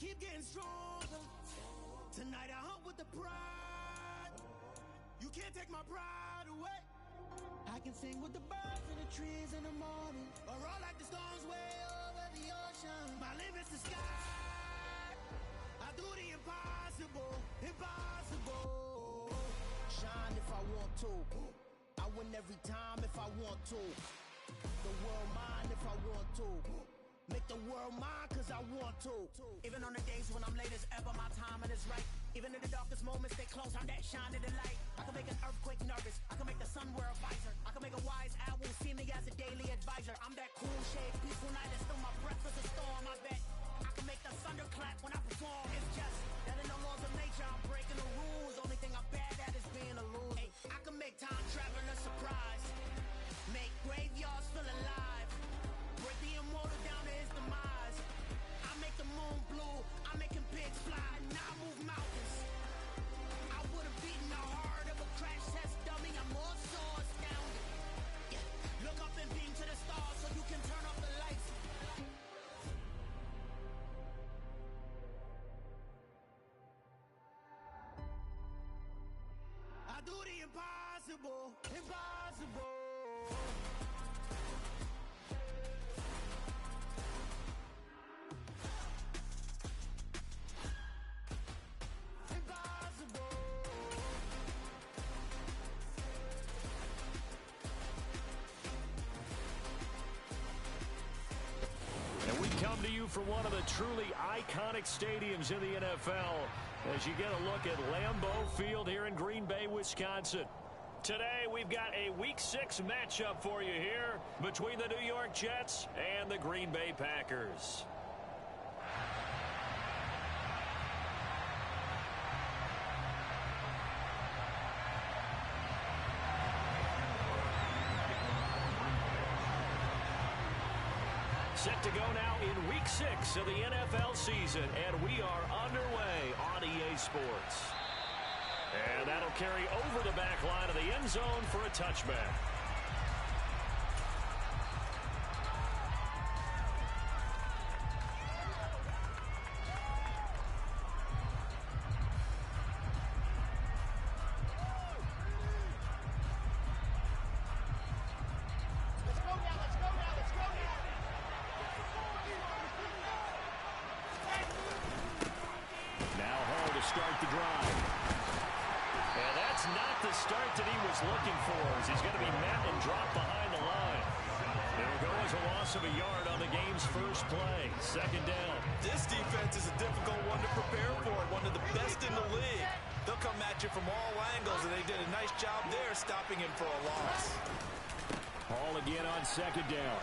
keep getting stronger. Tonight I hunt with the pride. You can't take my pride away. I can sing with the birds and the trees in the morning, or roll like the storms way over the ocean. My limit's the sky. I do the impossible, impossible. Shine if I want to. I win every time if I want to. The world mine if I want to. Make the world mine cause I want to. Even on the days when I'm late as ever, my timing is right. Even in the darkest moments, stay close, I'm that shine of the light. I can make an earthquake nervous, I can make the sun wear a visor. I can make a wise owl see me as a daily advisor. I'm that cool shade, peaceful night, and still my breath is a storm, I bet. I can make the thunder clap when I perform. It's just that in the laws of nature, I'm breaking the rules. Only thing I'm bad at is being a loser. Hey, I can make time travel a surprise. Make graveyards feel alive. Break the immortal down to his demise. I make the moon blue, I'm making pigs fly. Now I move mountains. I would've beaten the heart of a crash test dummy. I'm more so astounded. Yeah. Look up and beam to the stars so you can turn off the lights. I do the impossible, impossible. Come to you from one of the truly iconic stadiums in the NFL as you get a look at Lambeau Field here in Green Bay, Wisconsin. Today we've got a Week 6 matchup for you here between the New York Jets and the Green Bay Packers. Set to go now in Week 6 of the NFL season, and we are underway on EA Sports. And that'll carry over the back line of the end zone for a touchback. Start the drive. And that's not the start that he was looking for, as he's going to be met and dropped behind the line. It'll go as a loss of a yard on the game's first play. Second down. This defense is a difficult one to prepare for, one of the best in the league. They'll come at you from all angles, and they did a nice job there stopping him for a loss. Hall again on second down.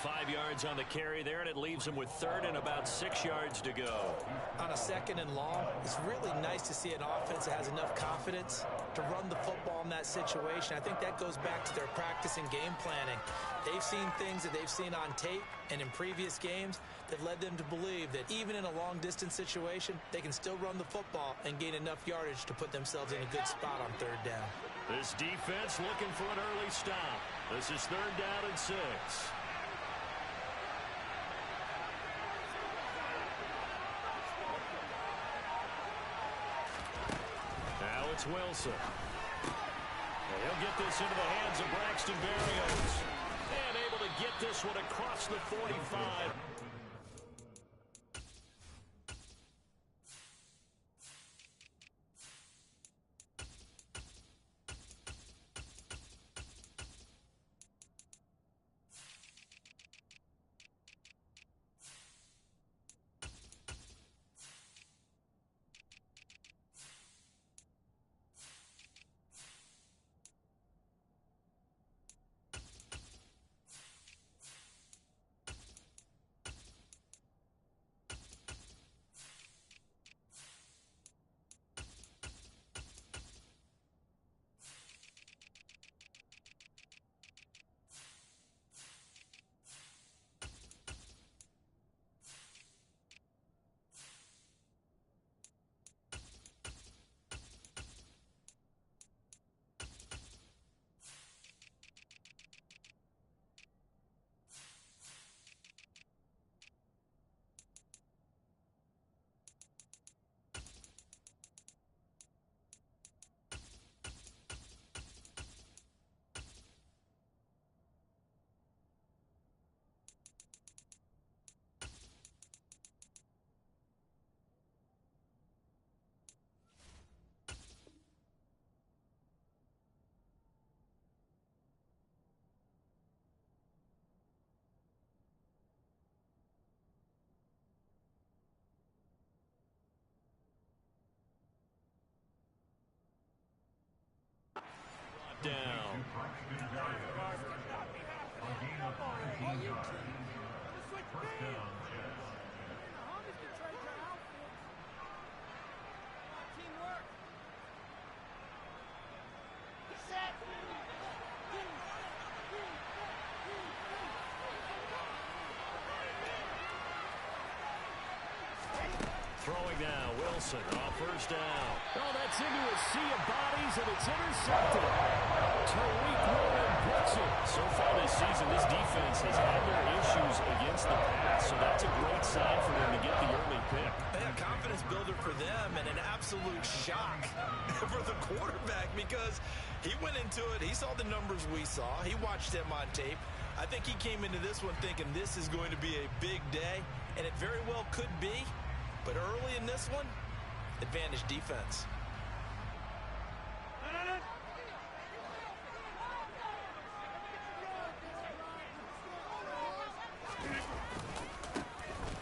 5 yards on the carry there, and it leaves him with third and about 6 yards to go. On a second and long, it's really nice to see an offense that has enough confidence to run the football in that situation. I think that goes back to their practice and game planning. They've seen things that they've seen on tape and in previous games that led them to believe that even in a long-distance situation, they can still run the football and gain enough yardage to put themselves in a good spot on third down. This defense looking for an early stop. This is third down and 6. Now it's Wilson. And he'll get this into the hands of Braxton Berrios. And able to get this one across the 45. Throwing now, Wilson on first down. Oh, that's into a sea of bodies, and it's intercepted. Tariq Woolen puts it. So far this season, this defense has had their issues against the pass, so that's a great sign for them to get the early pick. Yeah, confidence builder for them and an absolute shock for the quarterback because he went into it. He saw the numbers we saw. He watched them on tape. I think he came into this one thinking this is going to be a big day, and it very well could be. But early in this one, advantage defense.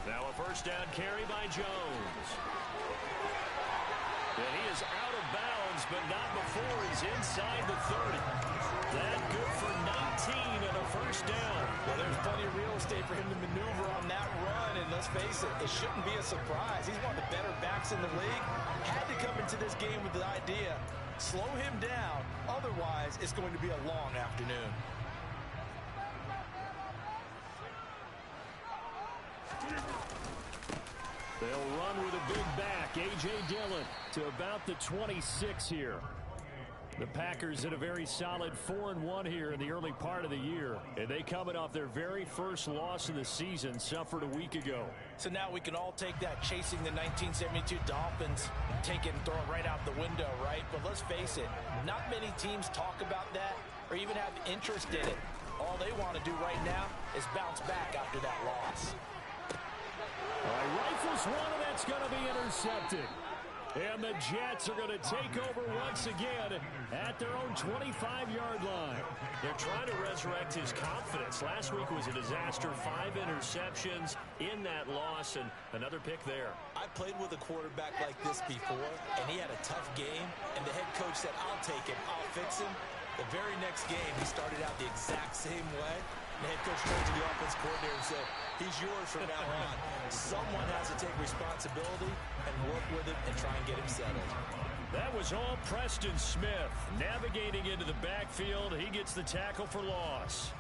Now a first down carry by Jones. And he is out of bounds, but not before he's inside the 30. That good for 19 and a first down. Well, there's plenty of real estate for him to maneuver on that run, and let's face it, it shouldn't be a surprise. He's one of the better backs in the league. Had to come into this game with the idea, slow him down, otherwise it's going to be a long afternoon. They'll run with a big back, A.J. Dillon, to about the 26 here. The Packers had a very solid 4-1 here in the early part of the year, and they coming off their very first loss of the season, suffered a week ago. So now we can all take that chasing the 1972 Dolphins, take it and throw it right out the window, right? But let's face it, not many teams talk about that or even have interest in it. All they want to do right now is bounce back after that loss. All right, rifles one, and that's going to be intercepted. And the Jets are going to take over once again at their own 25-yard line. They're trying to resurrect his confidence. Last week was a disaster, 5 interceptions in that loss, and another pick there. I played with a quarterback like this before, and he had a tough game, and the head coach said, I'll take him, I'll fix him. The very next game, he started out the exact same way. The head coach turned to the offense coordinator and said, he's yours from now on. Someone has to take responsibility and work with him and try and get him settled. That was all Preston Smith. Navigating into the backfield, he gets the tackle for loss.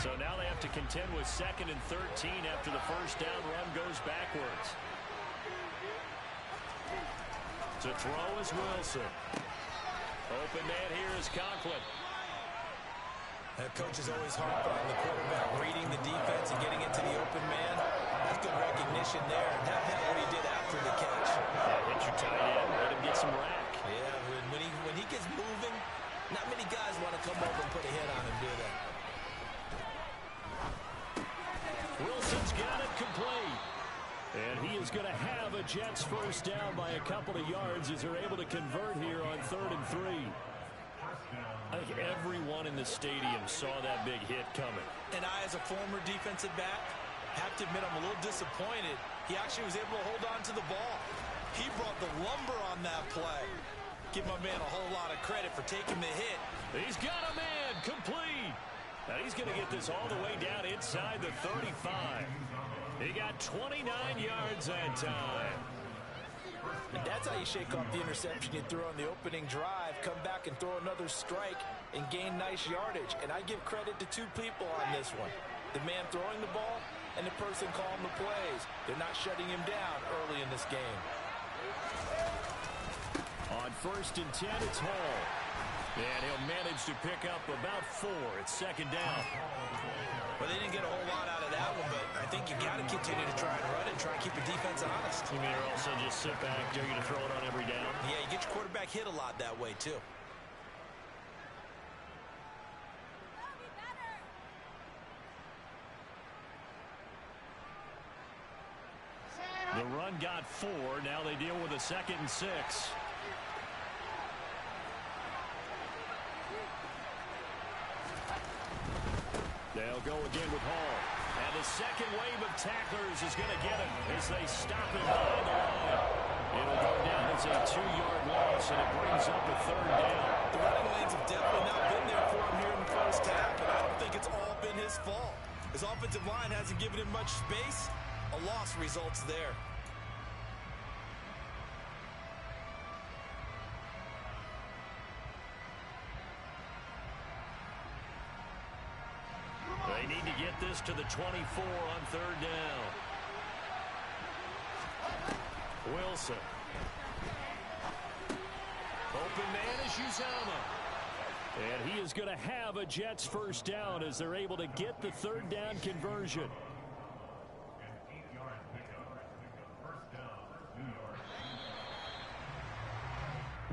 So now they have to contend with 2nd and 13 after the first down run goes backwards. To throw is Wilson. Open man here is Conklin. That coach is always hard on the quarterback, reading the defense and getting into the open man. That's good recognition there. That's what he did after the catch. Yeah, hit your tight end, let him get some rack. Yeah, when he gets moving, not many guys want to come over and put a hit on him, do they? Wilson's got it complete. And he is going to have a Jets first down by a couple of yards as they're able to convert here on 3rd and 3. I think everyone in the stadium saw that big hit coming. And I, as a former defensive back, have to admit I'm a little disappointed. He actually was able to hold on to the ball. He brought the lumber on that play. Give my man a whole lot of credit for taking the hit. He's got a man complete. Now he's going to get this all the way down inside the 35. He got 29 yards that time. And that's how you shake off the interception you threw on the opening drive, come back and throw another strike and gain nice yardage. And I give credit to two people on this one. The man throwing the ball and the person calling the plays. They're not shutting him down early in this game. On 1st and 10, it's Hall. And he'll manage to pick up about 4. It's 2nd down. Well, they didn't get a whole lot out of that one, but I think you got to continue to try and run it and try and keep your defense honest. You mean also just sit back, dare you to throw it on every down? Yeah, you get your quarterback hit a lot that way, too. The run got 4. Now they deal with a 2nd and 6. They'll go again with Hall. And the second wave of tacklers is going to get him as they stop him behind the line. It'll go down as a 2-yard loss, and it brings up a 3rd down. The running lanes have definitely not been there for him here in the first half, and I don't think it's all been his fault. His offensive line hasn't given him much space. A loss results there. They need to get this to the 24 on third down. Wilson. Open man is Uzama. And he is going to have a Jets first down as they're able to get the third down conversion.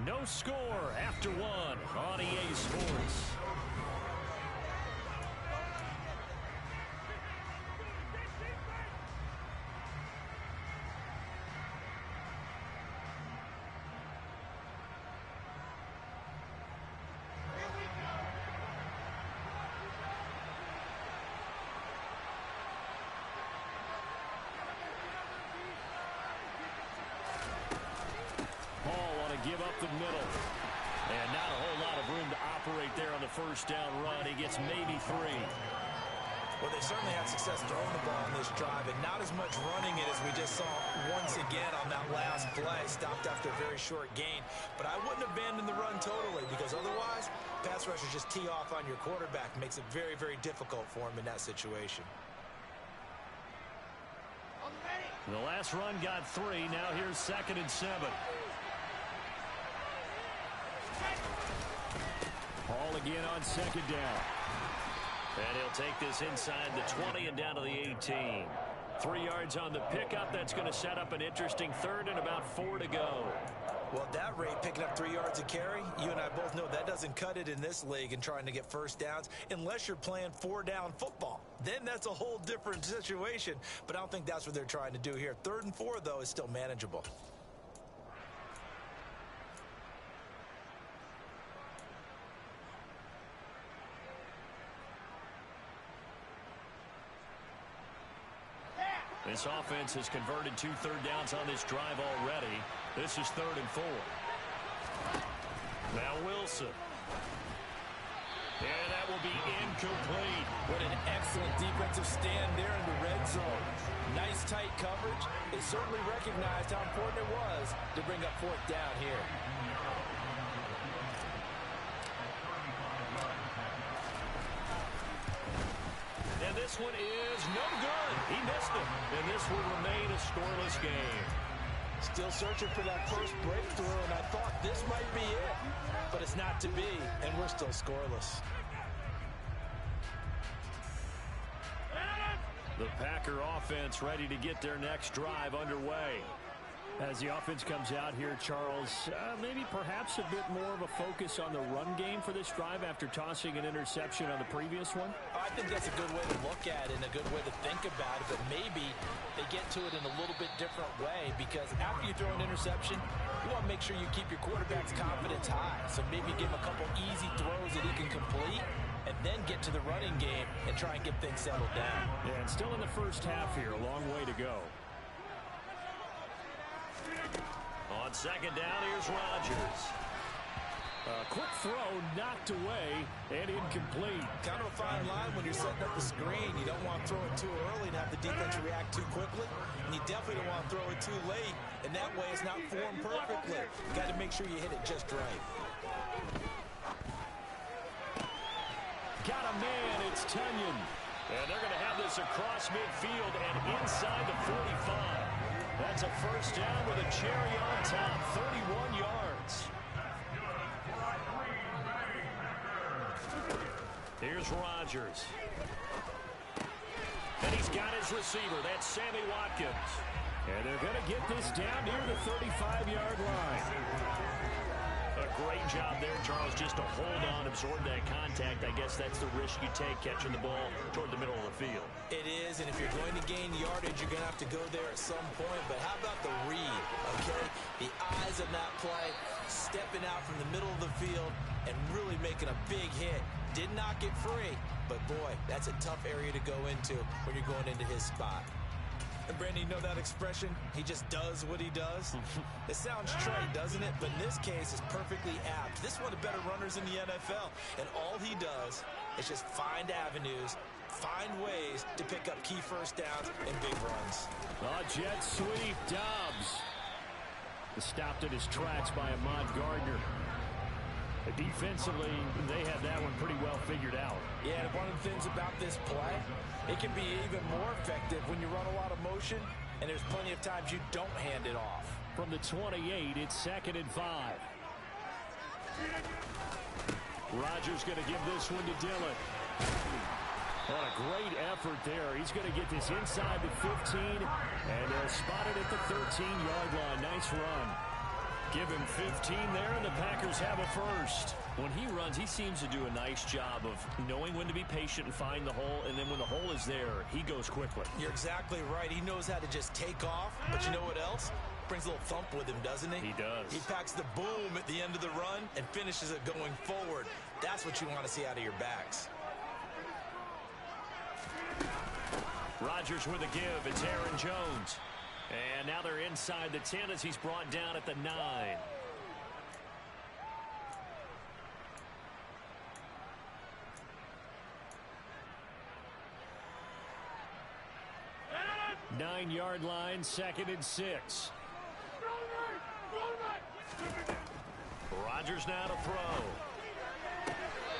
No score after one on EA Sports. Give up the middle. And not a whole lot of room to operate there on the first down run. He gets maybe 3. Well, they certainly had success throwing the ball on this drive, and not as much running it as we just saw once again on that last play. Stopped after a very short gain. But I wouldn't abandon the run totally, because otherwise, pass rushers just tee off on your quarterback. Makes it very, very difficult for him in that situation. The last run got 3. Now here's 2nd and 7. Hall again on 2nd down. And he'll take this inside the 20 and down to the 18. 3 yards on the pickup. That's going to set up an interesting third and about 4 to go. Well, at that rate, picking up 3 yards a carry, you and I both know that doesn't cut it in this league and trying to get first downs unless you're playing 4-down football. Then that's a whole different situation. But I don't think that's what they're trying to do here. 3rd and 4, though, is still manageable. This offense has converted 2 third downs on this drive already. This is 3rd and 4. Now Wilson. And that will be incomplete. What an excellent defensive stand there in the red zone. Nice tight coverage. They certainly recognized how important it was to bring up 4th down here. And this one is no good. He missed it. And this will remain a scoreless game. Still searching for that first breakthrough, and I thought this might be it. But it's not to be, and we're still scoreless. The Packer offense ready to get their next drive underway. As the offense comes out here, Charles, maybe perhaps a bit more of a focus on the run game for this drive after tossing an interception on the previous one? I think that's a good way to look at it and a good way to think about it, but maybe they get to it in a little bit different way, because after you throw an interception, you want to make sure you keep your quarterback's confidence high. So maybe give him a couple easy throws that he can complete, and then get to the running game and try and get things settled down. Yeah, and still in the first half here, a long way to go. On 2nd down, here's Rodgers. A quick throw knocked away and incomplete. Kind of a fine line when you're setting up the screen. You don't want to throw it too early and have the defense react too quickly. And you definitely don't want to throw it too late. And that way it's not formed perfectly. Got to make sure you hit it just right. Got a man, it's Tunyon. And they're going to have this across midfield and inside the 45. That's a first down with a cherry on top, 31 yards. Here's Rodgers. And he's got his receiver. That's Sammy Watkins. And they're going to get this down near the 35-yard line. A great job there, Charles, just to hold on, absorb that contact. I guess that's the risk you take catching the ball toward the middle of the field. It is, and if you're going to gain yardage, you're going to have to go there at some point. But how about the read, okay? The eyes of that play, stepping out from the middle of the field and really making a big hit. Did not get free, but boy, that's a tough area to go into when you're going into his spot. And Brandon, you know that expression? He just does what he does. It sounds trite, doesn't it? But in this case, it's perfectly apt. This is one of the better runners in the NFL. And all he does is just find avenues, find ways to pick up key first downs and big runs. Jet sweep, Dobbs. Stopped at his tracks by Ahmad Gardner. Defensively, they had that one pretty well figured out. Yeah, and one of the things about this play, it can be even more effective when you run a lot of motion, and there's plenty of times you don't hand it off. From the 28, it's 2nd and 5. Rodgers going to give this one to Dillon. What a great effort there. He's going to get this inside the 15, and they'll spot it at the 13-yard line. Nice run. Give him 15 there, and the Packers have a first. When he runs, he seems to do a nice job of knowing when to be patient and find the hole, and then when the hole is there, he goes quickly. You're exactly right. He knows how to just take off, but you know what else? Brings a little thump with him, doesn't he? He does. He packs the boom at the end of the run and finishes it going forward. That's what you want to see out of your backs. Rodgers with a give. It's Aaron Jones. And now they're inside the 10 as he's brought down at the 9. Nine-yard line, 2nd and 6. Rodgers now to throw.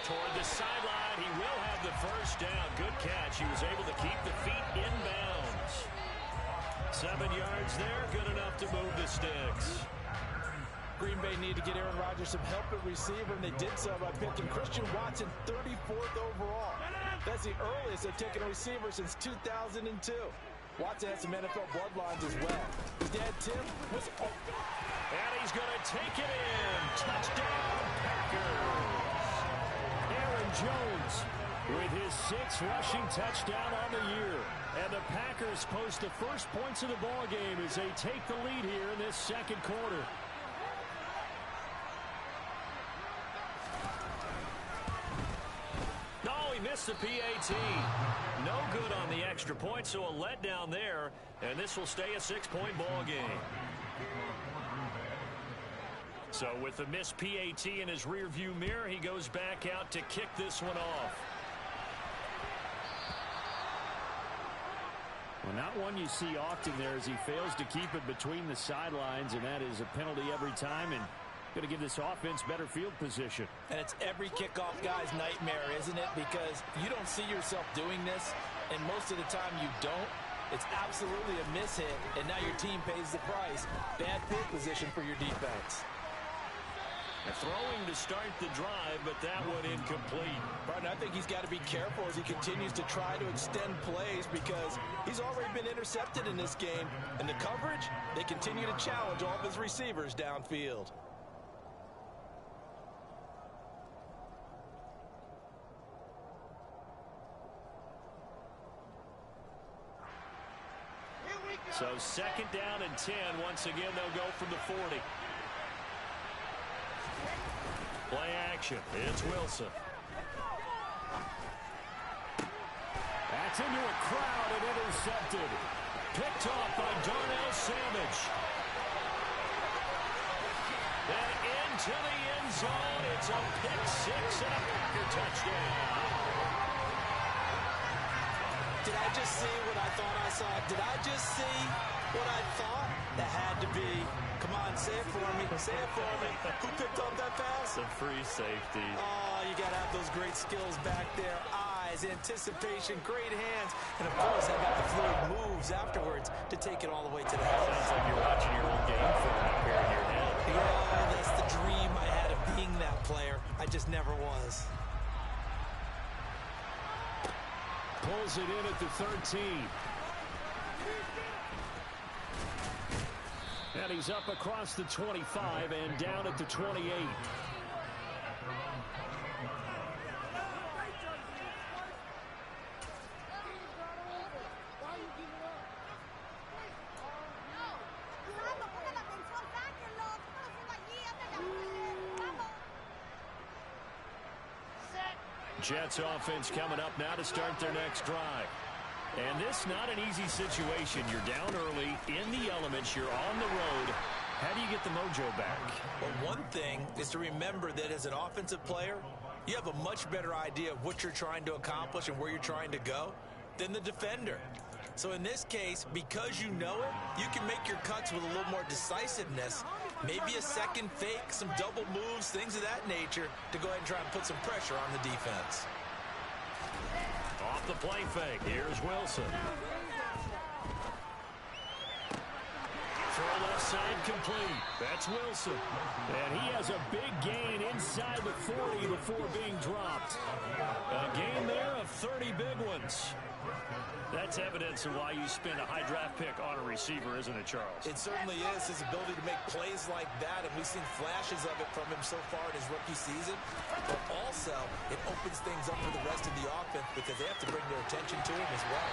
Toward the sideline, he will have the first down. Good catch. He was able to keep the feet inbounds. 7 yards there, good enough to move the sticks. Green Bay needed to get Aaron Rodgers some help at receiver, and they did so by picking Christian Watson 34th overall. That's the earliest they've taken a receiver since 2002. Watson has some NFL bloodlines as well. His dad, Tim, was... And he's going to take it in. Touchdown, Packers. Aaron Jones with his 6th rushing touchdown on the year. And the Packers post the first points of the ball game as they take the lead here in this 2nd quarter. No, he missed the PAT. No good on the extra point, so a letdown there. And this will stay a 6-point ball game. So with the missed PAT in his rearview mirror, he goes back out to kick this one off. Well, not one you see often there as he fails to keep it between the sidelines, and that is a penalty every time, and going to give this offense better field position. And it's every kickoff guy's nightmare, isn't it? Because you don't see yourself doing this, and most of the time you don't. It's absolutely a mishit, and now your team pays the price. Bad field position for your defense. Throwing to start the drive, but that one incomplete. Right, I think he's got to be careful as he continues to try to extend plays because he's already been intercepted in this game. And the coverage, they continue to challenge all of his receivers downfield. So 2nd down and 10. Once again, they'll go from the 40. Play action. It's Wilson. That's into a crowd and intercepted. Picked off by Darnell Savage. Then into the end zone. It's a pick 6 and a Packer touchdown. Did I just see what I thought I saw? Did I just see what I thought? That had to be. Come on, say it for me. Say it for me. Who picked up that pass? The free safety. Oh, you got to have those great skills back there. Eyes, anticipation, great hands. And, of course, how about the fluid moves afterwards to take it all the way to the house. Sounds like you're watching your own game film up here in your head. Yeah, that's the dream I had of being that player. I just never was. Pulls it in at the 13. And he's up across the 25 and down at the 28. Jets offense coming up now to start their next drive. And this not an easy situation. You're down early, in the elements, you're on the road. How do you get the mojo back? Well, one thing is to remember that as an offensive player, you have a much better idea of what you're trying to accomplish and where you're trying to go than the defender. So in this case, because you know it, you can make your cuts with a little more decisiveness. Maybe a second fake, some double moves, things of that nature to go ahead and try and put some pressure on the defense. Off the play fake, here's Wilson. Throw left side complete. That's Wilson. And he has a big gain inside the 40 before being dropped. A gain there of 30 big ones. That's evidence of why you spend a high draft pick on a receiver, isn't it, Charles? It certainly is. His ability to make plays like that, and we've seen flashes of it from him so far in his rookie season. But also, it opens things up for the rest of the offense because they have to bring their attention to him as well.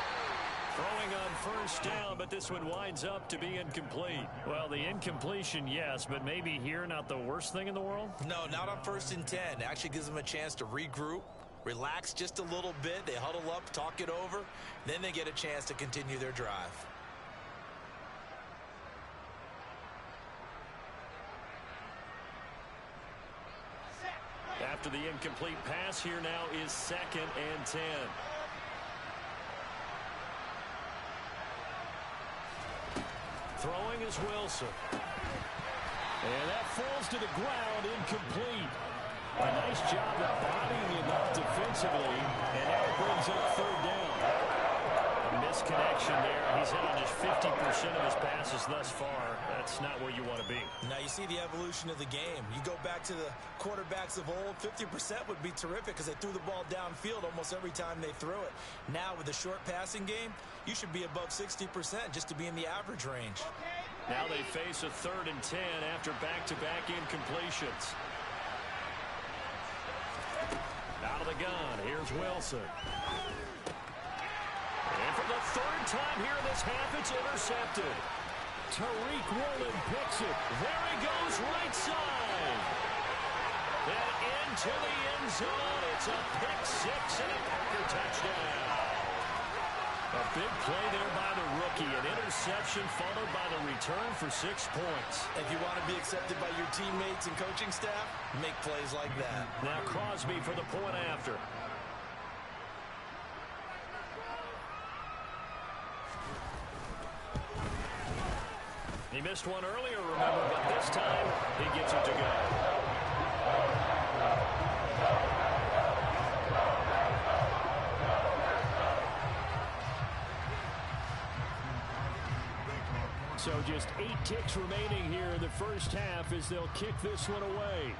Throwing on first down, but this one winds up to be incomplete. Well, the incompletion, yes, but maybe here not the worst thing in the world? No, not on 1st and 10. It actually gives them a chance to regroup, relax just a little bit. They huddle up, talk it over. Then they get a chance to continue their drive. After the incomplete pass, here now is 2nd and 10. Throwing is Wilson. And that falls to the ground, incomplete. A nice job of bodying him up defensively, and now it brings up 3rd down. A misconnection there. He's hit on just 50% of his passes thus far. That's not where you want to be. Now you see the evolution of the game. You go back to the quarterbacks of old, 50% would be terrific because they threw the ball downfield almost every time they threw it. Now with the short passing game, you should be above 60% just to be in the average range. Now they face a 3rd and 10 after back-to-back incompletions. Out of the gun, here's Wilson. And for the 3rd time here in this half, it's intercepted. Tariq Woolen picks it. There he goes, right side. And into the end zone. It's a pick 6 and a Packer touchdown. A big play there by the rookie. An interception followed by the return for 6 points. If you want to be accepted by your teammates and coaching staff, make plays like that. Now Crosby for the point after. He missed one earlier, remember, but this time he gets it to go. So just 8 ticks remaining here in the first half as they'll kick this one away.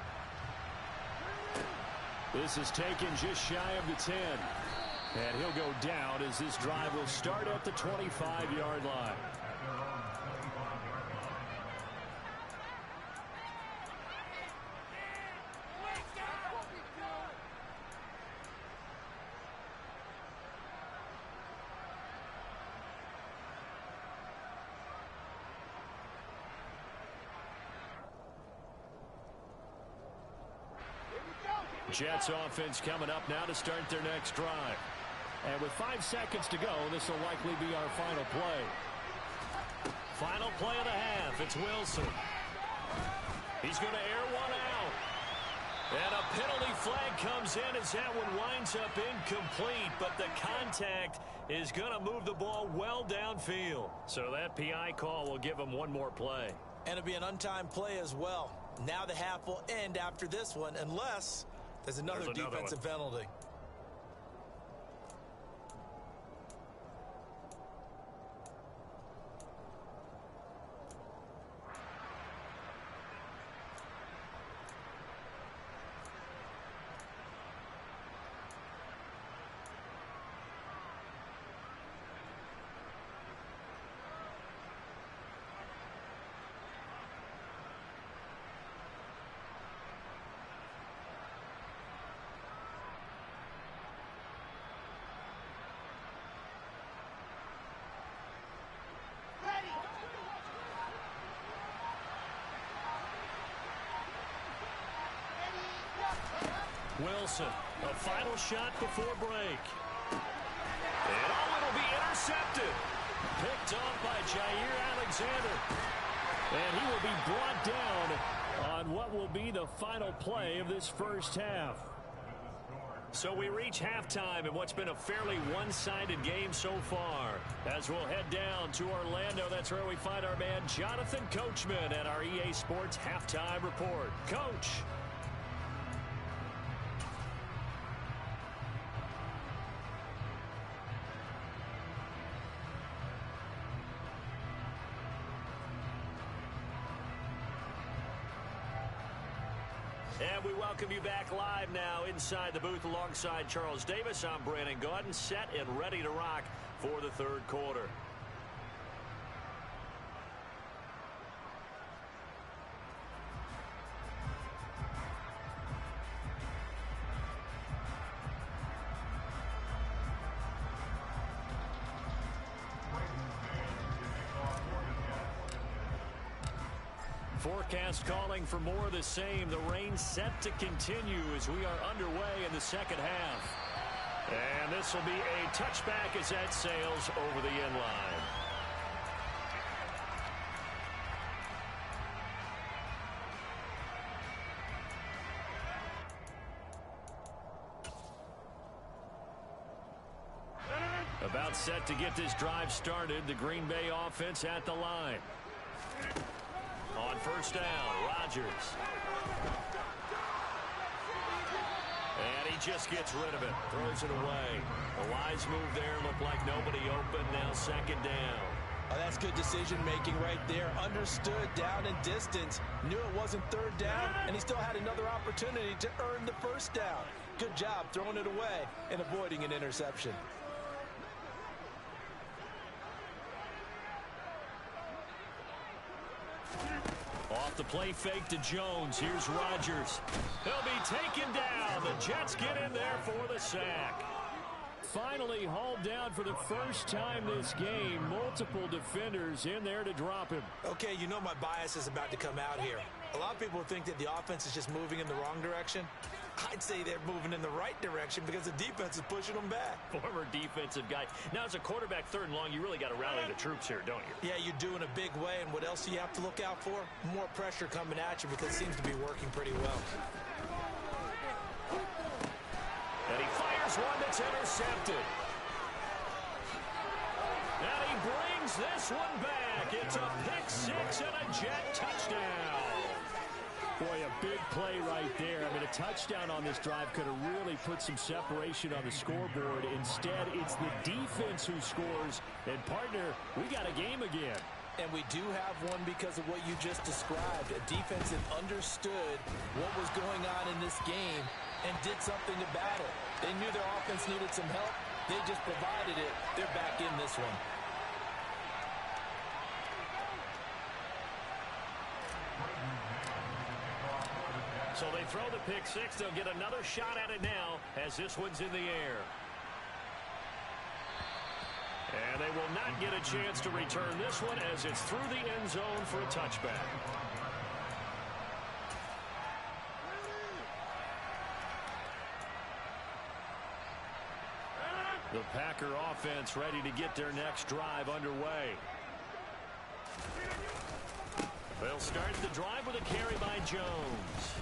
This is taken just shy of the 10. And he'll go down as this drive will start at the 25-yard line. Jets offense coming up now to start their next drive. And with 5 seconds to go, this will likely be our final play. Final play of the half. It's Wilson. He's going to air one out. And a penalty flag comes in as that one winds up incomplete. But the contact is going to move the ball well downfield. So that PI call will give him one more play. And it'll be an untimed play as well. Now the half will end after this one unless there's another defensive penalty. Wilson, a final shot before break. And it'll be intercepted. Picked off by Jair Alexander. And he will be brought down on what will be the final play of this first half. So we reach halftime in what's been a fairly one-sided game so far. As we'll head down to Orlando, that's where we find our man Jonathan Coachman at our EA Sports Halftime Report. Coach. And we welcome you back live now inside the booth alongside Charles Davis. I'm Brandon Gaudin, set and ready to rock for the third quarter. Forecast calling for more of the same. The rain set to continue as we are underway in the second half. And this will be a touchback as that sails over the end line. About set to get this drive started. The Green Bay offense at the line. On first down, Rodgers. And he just gets rid of it, throws it away. A wise move there, looked like nobody open, now second down. Oh, that's good decision-making right there. Understood down and distance. Knew it wasn't third down, and he still had another opportunity to earn the first down. Good job throwing it away and avoiding an interception. Off the play fake to Jones. Here's Rodgers. He'll be taken down. The Jets get in there for the sack. Finally hauled down for the first time this game. Multiple defenders in there to drop him. Okay, you know my bias is about to come out here. A lot of people think that the offense is just moving in the wrong direction. I'd say they're moving in the right direction because the defense is pushing them back. Former defensive guy. Now, as a quarterback, third and long, you really got to rally the troops here, don't you? Yeah, you do in a big way. And what else do you have to look out for? More pressure coming at you because it seems to be working pretty well. And he fires one that's intercepted. And he brings this one back. It's a pick six and a Jet touchdown. Boy, a big play right there. I mean, a touchdown on this drive could have really put some separation on the scoreboard. Instead, it's the defense who scores. And, partner, we got a game again. And we do have one because of what you just described. A defense that understood what was going on in this game and did something about it. They knew their offense needed some help. They just provided it. They're back in this one. So they throw the pick six. They'll get another shot at it now as this one's in the air. And they will not get a chance to return this one as it's through the end zone for a touchback. The Packer offense ready to get their next drive underway. They'll start the drive with a carry by Jones.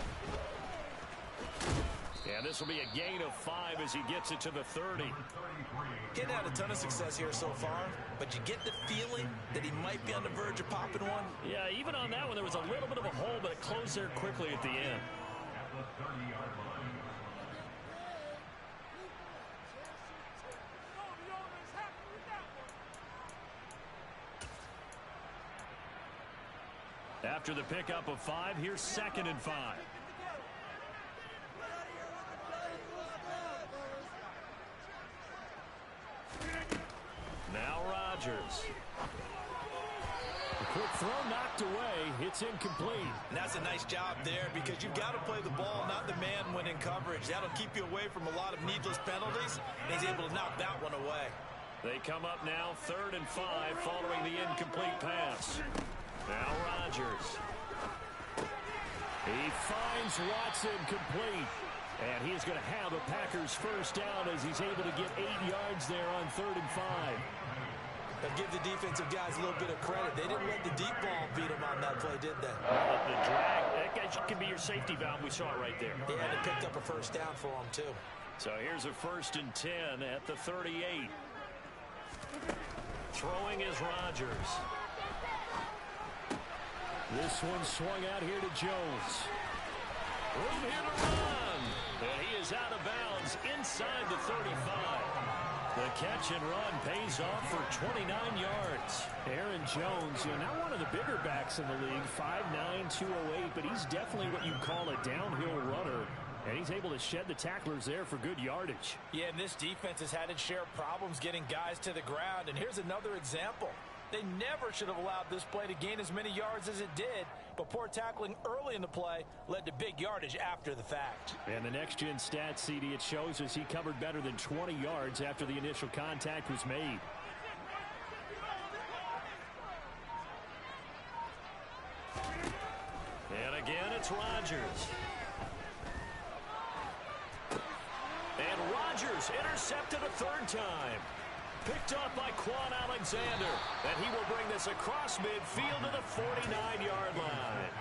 And this will be a gain of 5 as he gets it to the 30. Getting had a ton of success here so far, but you get the feeling that he might be on the verge of popping one. Yeah, even on that one, there was a little bit of a hole, but it closed there quickly at the end. After the pickup of 5, here's 2nd and 5. Now Rodgers. A quick throw knocked away. It's incomplete. And that's a nice job there because you've got to play the ball, not the man when in coverage. That'll keep you away from a lot of needless penalties. And he's able to knock that one away. They come up now 3rd and 5 following the incomplete pass. Now Rodgers. He finds Watson complete. And he is going to have a Packers first down as he's able to get 8 yards there on 3rd and 5. But give the defensive guys a little bit of credit. They didn't let the deep ball beat them on that play, did they? The drag, that can be your safety valve. We saw it right there. Yeah, and it picked up a first down for them, too. So here's a 1st and 10 at the 38. Throwing is Rodgers. This one swung out here to Jones. Room here to run. And he is out of bounds inside the 35. The catch and run pays off for 29 yards. Aaron Jones, not one of the bigger backs in the league, 5'9", 208, but he's definitely what you'd call a downhill runner. And he's able to shed the tacklers there for good yardage. Yeah, and this defense has had its share of problems getting guys to the ground. And here's another example. They never should have allowed this play to gain as many yards as it did, but poor tackling early in the play led to big yardage after the fact. And the next-gen stat, CD, it shows us he covered better than 20 yards after the initial contact was made. And again, it's Rodgers. And Rodgers intercepted a 3rd time. Picked off by Quan Alexander. And he will bring this across midfield to the 49-yard line.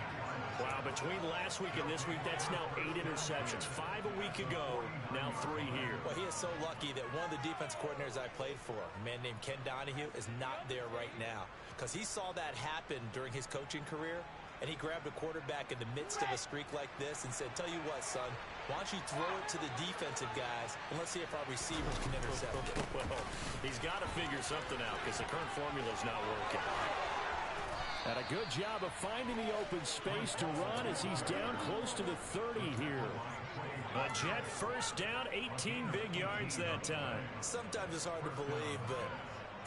Wow, between last week and this week, that's now 8 interceptions. 5 a week ago, now 3 here. Well, he is so lucky that one of the defense coordinators I played for, a man named Ken Donahue, is not there right now. Because he saw that happen during his coaching career, and he grabbed a quarterback in the midst of a streak like this and said, tell you what, son, why don't you throw it to the defensive guys, and let's see if our receivers can intercept it. Well, he's got to figure something out because the current formula's not working. And a good job of finding the open space to run as he's down close to the 30 here. A Jet 1st down, 18 big yards that time. Sometimes it's hard to believe, but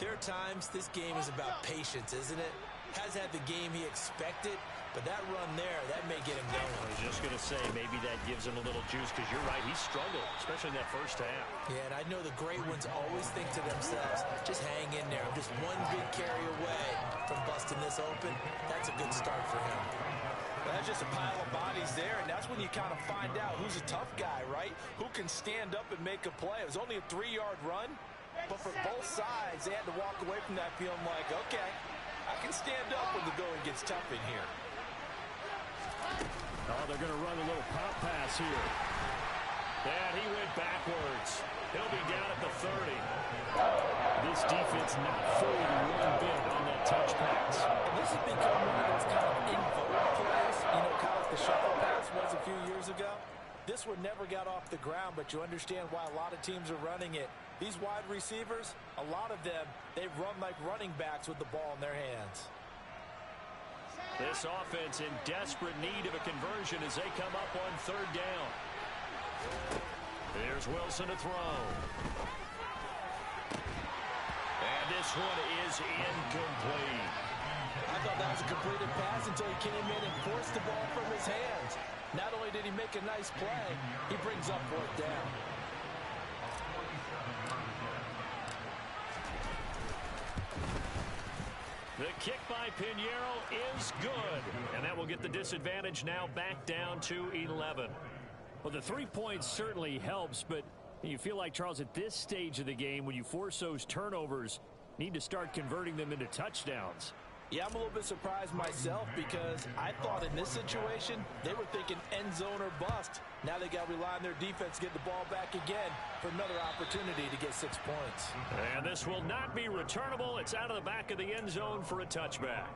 there are times this game is about patience, isn't it? Has had the game he expected, but that run there, that may get him going. I was just going to say, maybe that gives him a little juice because you're right, he struggled, especially in that 1st half. Yeah, and I know the great ones always think to themselves, just hang in there. I'm just one big carry away from busting this open. That's a good start for him. Well, that's just a pile of bodies there, and that's when you kind of find out who's a tough guy, right? Who can stand up and make a play. It was only a 3-yard run, but for both sides, they had to walk away from that feeling like, okay, I can stand up when the going gets tough in here. Oh, they're going to run a little pop pass here. And he went backwards. He'll be down at the 30. This defense not fooled one bit on that touch pass. And this has become one of those kind of in-vogue plays, kind of like the shuffle pass was a few years ago. This one never got off the ground, but you understand why a lot of teams are running it. These wide receivers, a lot of them, they run like running backs with the ball in their hands. This offense in desperate need of a conversion as they come up on 3rd down. Here's Wilson to throw. And this one is incomplete. I thought that was a completed pass until he came in and forced the ball from his hands. Not only did he make a nice play, he brings up 4th down. The kick by Pinheiro is good. And that will get the disadvantage now back down to 11. Well, the 3 points certainly helps, but you feel like, Charles, at this stage of the game, when you force those turnovers, need to start converting them into touchdowns. Yeah, I'm a little bit surprised myself because I thought in this situation, they were thinking end zone or bust. Now they got to rely on their defense to get the ball back again for another opportunity to get 6 points. And this will not be returnable. It's out of the back of the end zone for a touchback.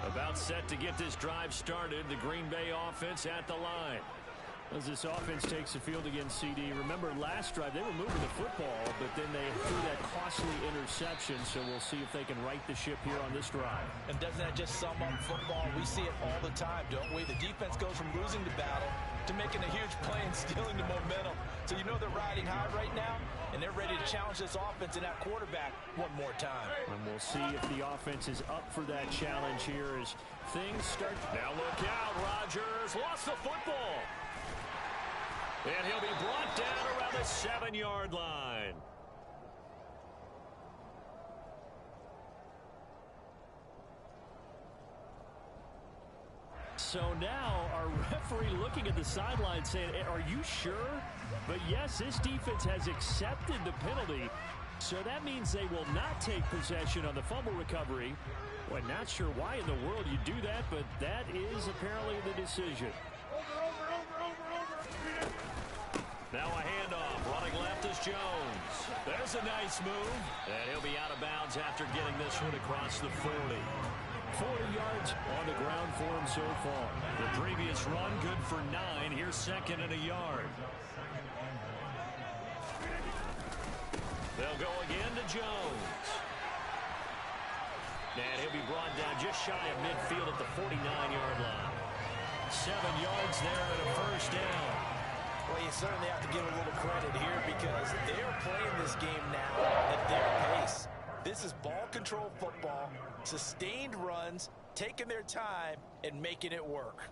About set to get this drive started. The Green Bay offense at the line. As this offense takes the field against CD. Remember last drive they were moving the football, but then they threw that costly interception. So we'll see if they can right the ship here on this drive. And doesn't that just sum up football? We see it all the time, don't we? The defense goes from losing the battle to making a huge play and stealing the momentum. So you know they're riding high right now, and they're ready to challenge this offense and that quarterback one more time. And we'll see if the offense is up for that challenge here as things start. Now look out, Rodgers lost the football. And he'll be brought down around the 7-yard line. So now our referee looking at the sideline saying, are you sure? But yes, this defense has accepted the penalty, so that means they will not take possession on the fumble recovery. Well, not sure why in the world you do that, but that is apparently the decision. Now a handoff. Running left is Jones. There's a nice move. And he'll be out of bounds after getting this one across the 40. 40 yards on the ground for him so far. The previous run good for 9. Here's second and a yard. They'll go again to Jones. And he'll be brought down just shy of midfield at the 49-yard line. 7 yards there and a first down. Well, you certainly have to give a little credit here because they're playing this game now at their pace. This is ball control football, sustained runs, taking their time, and making it work.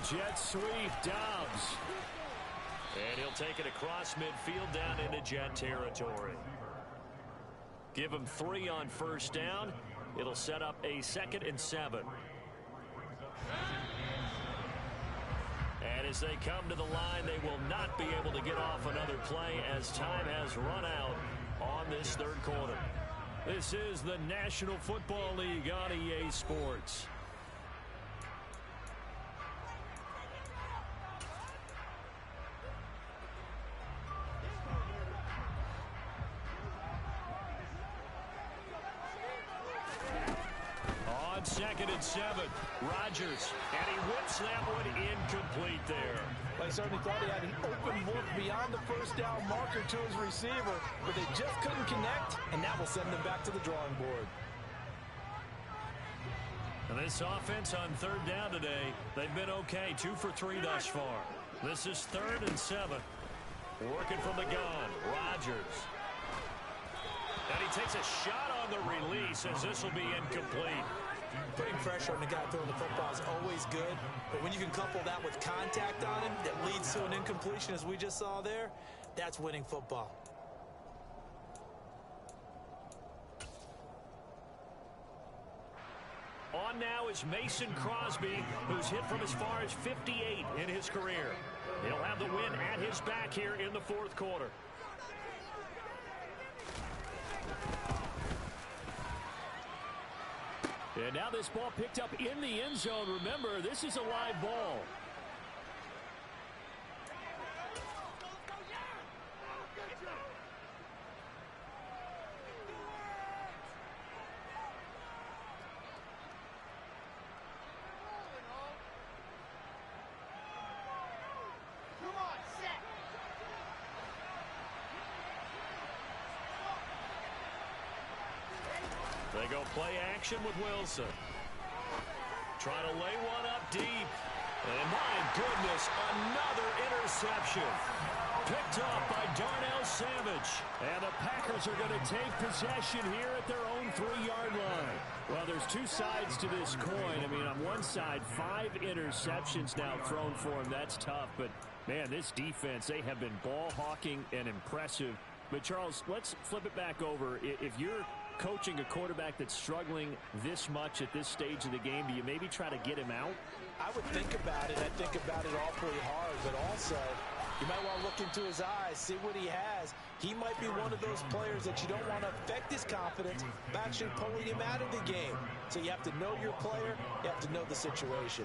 Jet sweep, Dobbs. And he'll take it across midfield down into Jet territory. Give him 3 on first down. It'll set up a 2nd and 7. And as they come to the line, they will not be able to get off another play as time has run out on this third quarter. This is the National Football League on EA Sports. On 2nd and 7, Rodgers, and he whips that one incomplete there. Well, I certainly thought he had an open look beyond the first down marker to his receiver, but they just couldn't connect, and that will send them back to the drawing board. And this offense on 3rd down today, they've been okay, 2 for 3 thus far. This is 3rd and 7. Working from the gun, Rodgers. And he takes a shot on the release as this will be incomplete. Putting pressure on the guy throwing the football is always good, but when you can couple that with contact on him that leads to an incompletion, as we just saw there, that's winning football. On now is Mason Crosby, who's hit from as far as 58 in his career. He'll have the win at his back here in the 4th quarter. And now this ball picked up in the end zone. Remember, this is a live ball. They go play action with Wilson. Trying to lay one up deep. And my goodness, another interception. Picked off by Darnell Savage. And the Packers are going to take possession here at their own 3-yard line. Well, there's 2 sides to this coin. I mean, on one side, 5 interceptions now thrown for him. That's tough. But, man, this defense, they have been ball hawking and impressive. But, Charles, let's flip it back over. If you're coaching a quarterback that's struggling this much at this stage of the game, do you maybe try to get him out? I would think about it. I think about it awfully hard, but also you might want to look into his eyes, see what he has. He might be one of those players that you don't want to affect his confidence by actually pulling him out of the game. So you have to know your player. You have to know the situation.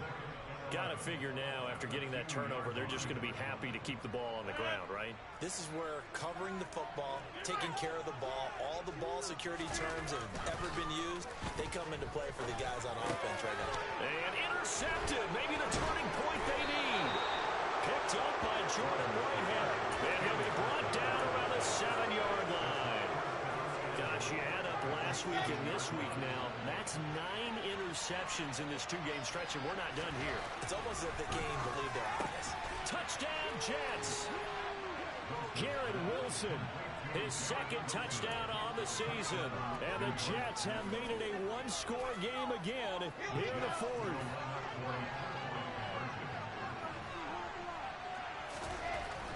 Got to figure now, after getting that turnover, they're just going to be happy to keep the ball on the ground, right? This is where covering the football, taking care of the ball, all the ball security terms that have ever been used, they come into play for the guys on offense right now. And intercepted, maybe the turning point they need. Picked up by Jordan Whitehead, and he'll be brought down around the 7-yard line. Gosh, you add up last last week and this week now. That's 9 interceptions in this 2-game stretch, and we're not done here. It's almost as if they can't even believe their eyes. Touchdown, Jets. Garrett Wilson, his second touchdown on the season. And the Jets have made it a one-score game again here in the fourth.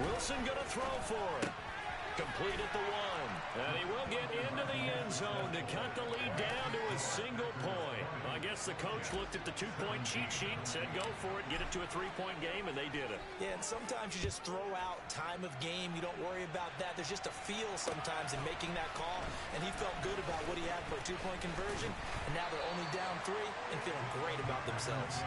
Wilson going to throw for it. Complete at the 1. And he will get into the end zone to cut the lead down to a single point. I guess the coach looked at the 2-point cheat sheet and said, go for it, get it to a 3-point game, and they did it. Yeah, and sometimes you just throw out time of game. You don't worry about that. There's just a feel sometimes in making that call, and he felt good about what he had for a 2-point conversion, and now they're only down 3 and feeling great about themselves.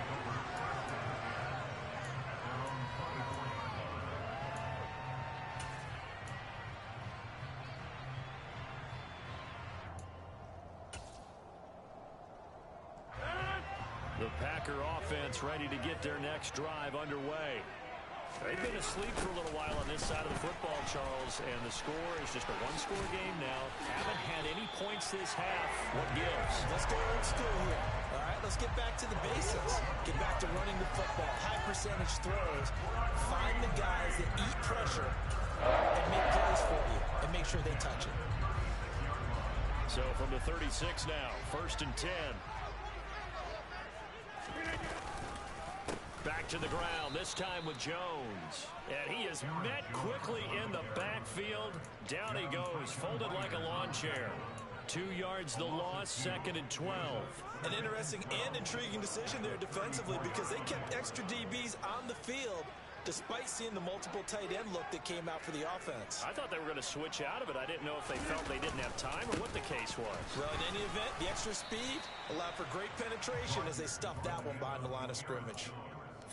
The Packer offense ready to get their next drive underway. They've been asleep for a little while on this side of the football, Charles, and the score is just a one-score game now. Haven't had any points this half. What gives? Let's go old school here. All right, let's get back to the basics. Get back to running the football, high percentage throws. Find the guys that eat pressure and make plays for you and make sure they touch it. So from the 36 now, 1st and 10. Back to the ground, this time with Jones. And he is met quickly in the backfield. Down he goes, folded like a lawn chair. 2 yards the loss, 2nd and 12. An interesting and intriguing decision there defensively because they kept extra DBs on the field despite seeing the multiple tight end look that came out for the offense. I thought they were going to switch out of it. I didn't know if they felt they didn't have time or what the case was. Well, in any event, the extra speed allowed for great penetration as they stuffed that one behind the line of scrimmage.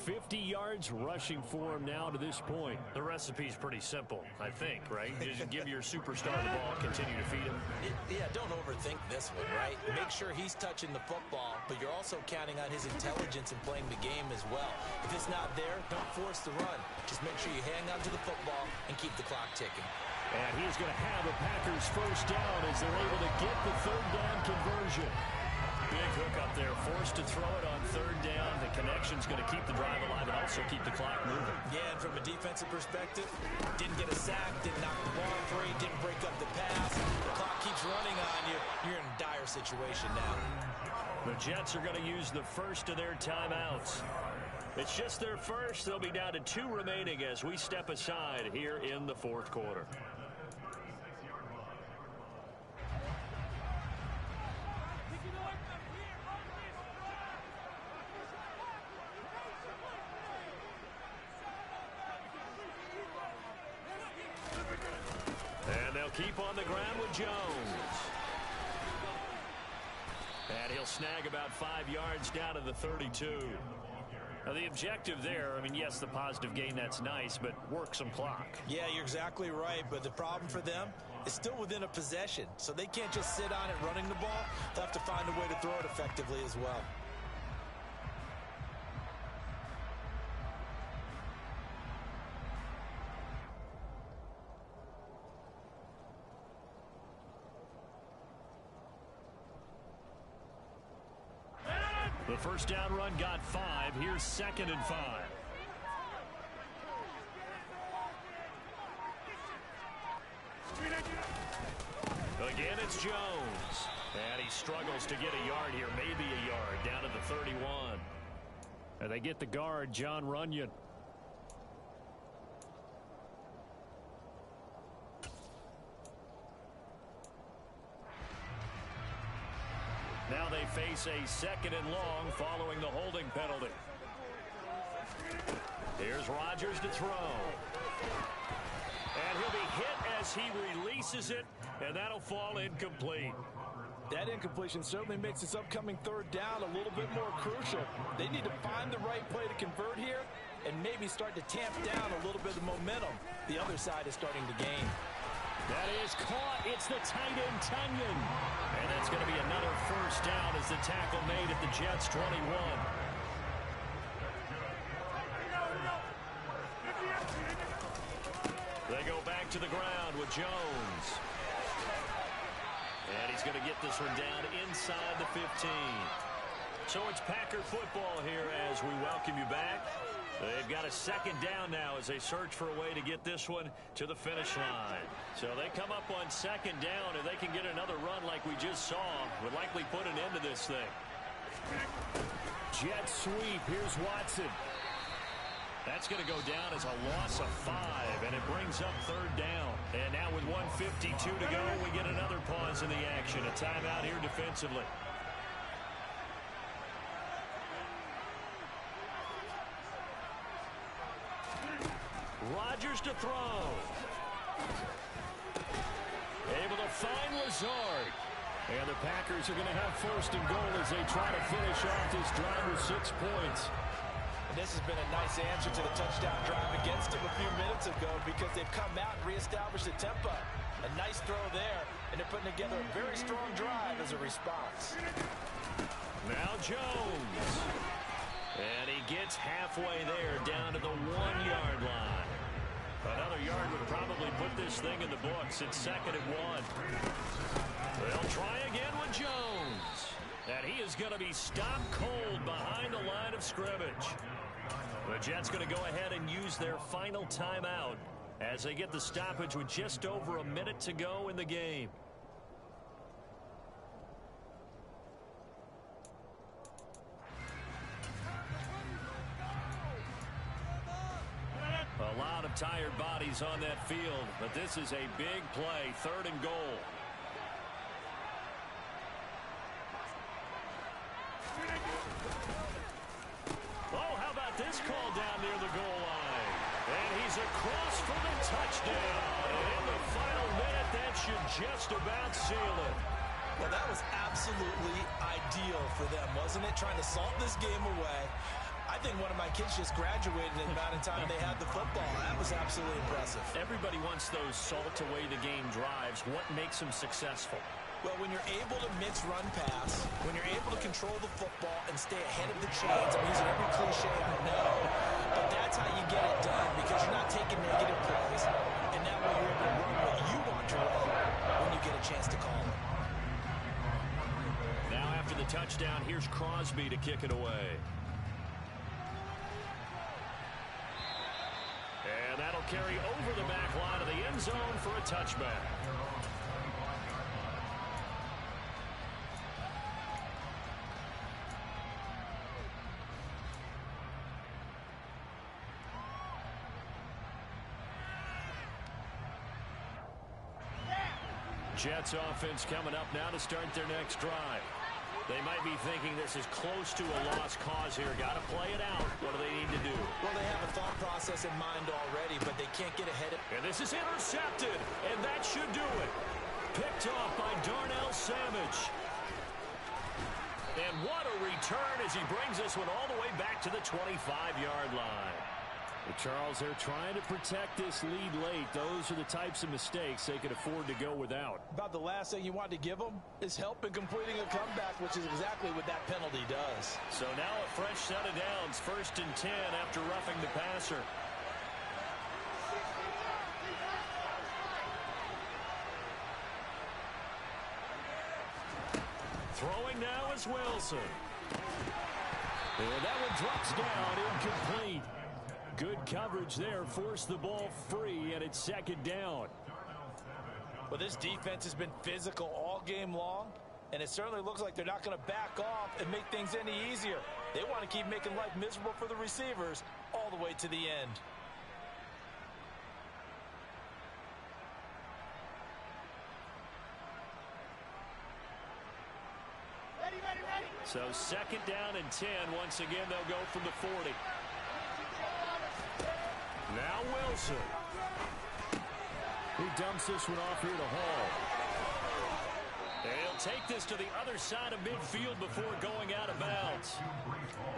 50 yards rushing for him now to this point. The recipe's pretty simple, I think, right? Just give your superstar the ball, continue to feed him. Yeah, don't overthink this one, right? Make sure he's touching the football, but you're also counting on his intelligence in playing the game as well. If it's not there, don't force the run. Just make sure you hang on to the football and keep the clock ticking. And he's going to have a Packers first down as they're able to get the 3rd down conversion. Big hook up there, forced to throw it on 3rd down. The connection's going to keep the drive alive and also keep the clock moving. Yeah, and from a defensive perspective, didn't get a sack, didn't knock the ball free, didn't break up the pass. The clock keeps running on you. You're in a dire situation now. The Jets are going to use the first of their timeouts. It's just their first. They'll be down to 2 remaining as we step aside here in the 4th quarter. And they'll keep on the ground with Jones. And he'll snag about 5 yards down to the 32. Now, the objective there, I mean, yes, the positive gain, that's nice, but work some clock. Yeah, you're exactly right, but the problem for them is still within a possession, so they can't just sit on it running the ball. They'll have to find a way to throw it effectively as well. The first down run got 5. Here's 2nd and 5. Again, it's Jones. And he struggles to get a yard here, maybe a yard, down to the 31. And they get the guard, John Runyon. Now they face a 2nd and long following the holding penalty. Here's Rodgers to throw. And he'll be hit as he releases it, and that'll fall incomplete. That incompletion certainly makes this upcoming 3rd down a little bit more crucial. They need to find the right play to convert here and maybe start to tamp down a little bit of the momentum the other side is starting to gain. That is caught. It's the tight end, Tunyon. And that's going to be another first down as the tackle made at the Jets' 21. They go back to the ground with Jones. And he's going to get this one down inside the 15. So it's Packer football here as we welcome you back. They've got a second down now as they search for a way to get this one to the finish line. So they come up on second down, and they can get another run like we just saw. Would likely put an end to this thing. Jet sweep. Here's Watson. That's going to go down as a loss of 5, and it brings up third down. And now with 1:52 to go, we get another pause in the action. A timeout here defensively. Rodgers to throw. Able to find Lazard. And the Packers are going to have first and goal as they try to finish off this drive with 6 points. And this has been a nice answer to the touchdown drive against them a few minutes ago because they've come out and reestablished the tempo. A nice throw there, and they're putting together a very strong drive as a response. Now Jones. And he gets halfway there down to the 1-yard line. Another yard would probably put this thing in the books. It's 2nd and 1. They'll try again with Jones. And he is going to be stopped cold behind the line of scrimmage. The Jets going to go ahead and use their final timeout as they get the stoppage with just over a minute to go in the game. A lot of tired bodies on that field, but this is a big play, 3rd and goal. Oh, how about this call down near the goal line? And he's across for the touchdown. And in the final minute, that should just about seal it. Well, that was absolutely ideal for them, wasn't it? Trying to salt this game away. I think one of my kids just graduated in the amount of time they had the football. That was absolutely impressive. Everybody wants those salt-away-the-game drives. What makes them successful? Well, when you're able to mix run pass, when you're able to control the football and stay ahead of the chains, I'm using every cliche I know, but that's how you get it done because you're not taking negative plays, and that way you're able to run what you want to run when you get a chance to call it. Now after the touchdown, here's Crosby to kick it away. And that'll carry over the back line of the end zone for a touchback. Jets offense coming up now to start their next drive. They might be thinking this is close to a lost cause here. Got to play it out. What do they need to do? Well, they have a thought process in mind already, but they can't get ahead of it. And this is intercepted, and that should do it. Picked off by Darnell Savage. And what a return as he brings this one all the way back to the 25-yard line. Well, Charles, they're trying to protect this lead late. Those are the types of mistakes they could afford to go without. About the last thing you want to give them is help in completing a comeback, which is exactly what that penalty does. So now a fresh set of downs, 1st and 10 after roughing the passer. Throwing now is Wilson. And that one drops down, incomplete. Good coverage there, forced the ball free, and it's 2nd down. Well, this defense has been physical all game long, and it certainly looks like they're not going to back off and make things any easier. They want to keep making life miserable for the receivers all the way to the end. So 2nd down and 10. Once again, they'll go from the 40. Now Wilson. He dumps this one off here to Hall. They'll take this to the other side of midfield before going out of bounds.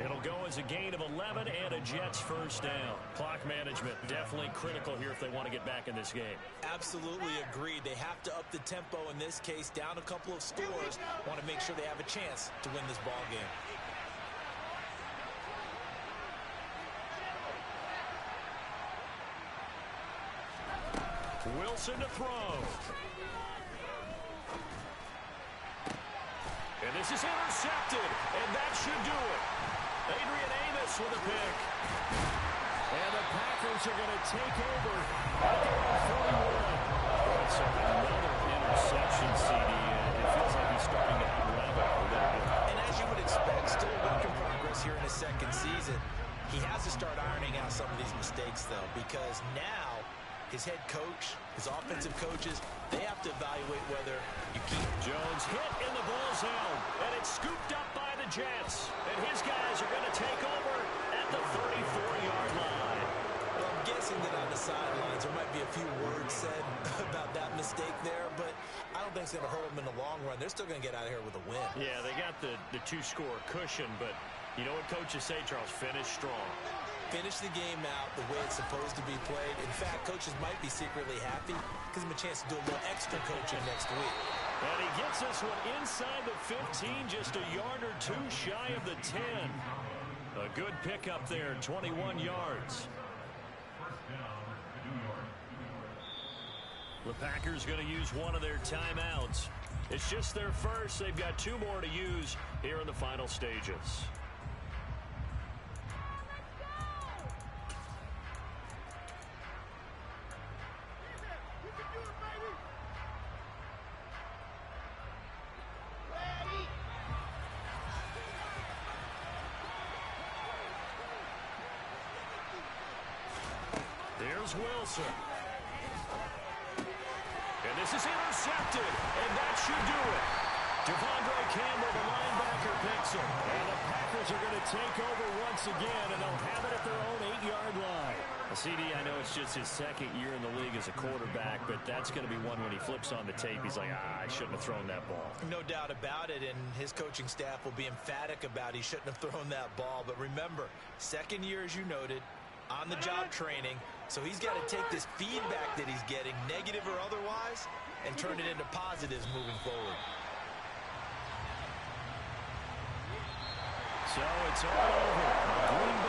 It'll go as a gain of 11 and a Jets first down. Clock management definitely critical here if they want to get back in this game. Absolutely agreed. They have to up the tempo in this case, down a couple of scores. Want to make sure they have a chance to win this ball game. Wilson to throw. intercepted, and that should do it. Adrian Amos with a pick. And the Packers are going to take over at their own 41. So another interception, CD. It feels like he's starting to unravel a little bit. And as you would expect, still a work in progress here in his second season. He has to start ironing out some of these mistakes, though, because now his head coach, his offensive coaches, they have to evaluate whether you keep. Jones hit in the ball zone, and it's scooped up by the Jets. And his guys are going to take over at the 34-yard line. Well, I'm guessing that on the sidelines there might be a few words said about that mistake there, but I don't think it's going to hurt them in the long run. They're still going to get out of here with a win. Yeah, they got the two-score cushion, but you know what coaches say, Charles? Finish strong. Finish the game out the way it's supposed to be played. In fact, coaches might be secretly happy because of a chance to do a little extra coaching next week. And he gets this one inside the 15, just a yard or two shy of the 10. A good pickup there, 21 yards. The Packers going to use one of their timeouts. It's just their first. They've got two more to use here in the final stages. Here's Wilson. And this is intercepted, and that should do it. Devondre Campbell, the linebacker, picks him. And the Packers are going to take over once again, and they'll have it at their own 8-yard line. CD, I know it's just his second year in the league as a quarterback, but that's going to be one when he flips on the tape. He's like, I shouldn't have thrown that ball. No doubt about it, and his coaching staff will be emphatic about he shouldn't have thrown that ball. But remember, second year, as you noted, on-the-job training, so he's got to take this feedback that he's getting, negative or otherwise, and turn it into positives moving forward. So it's all over.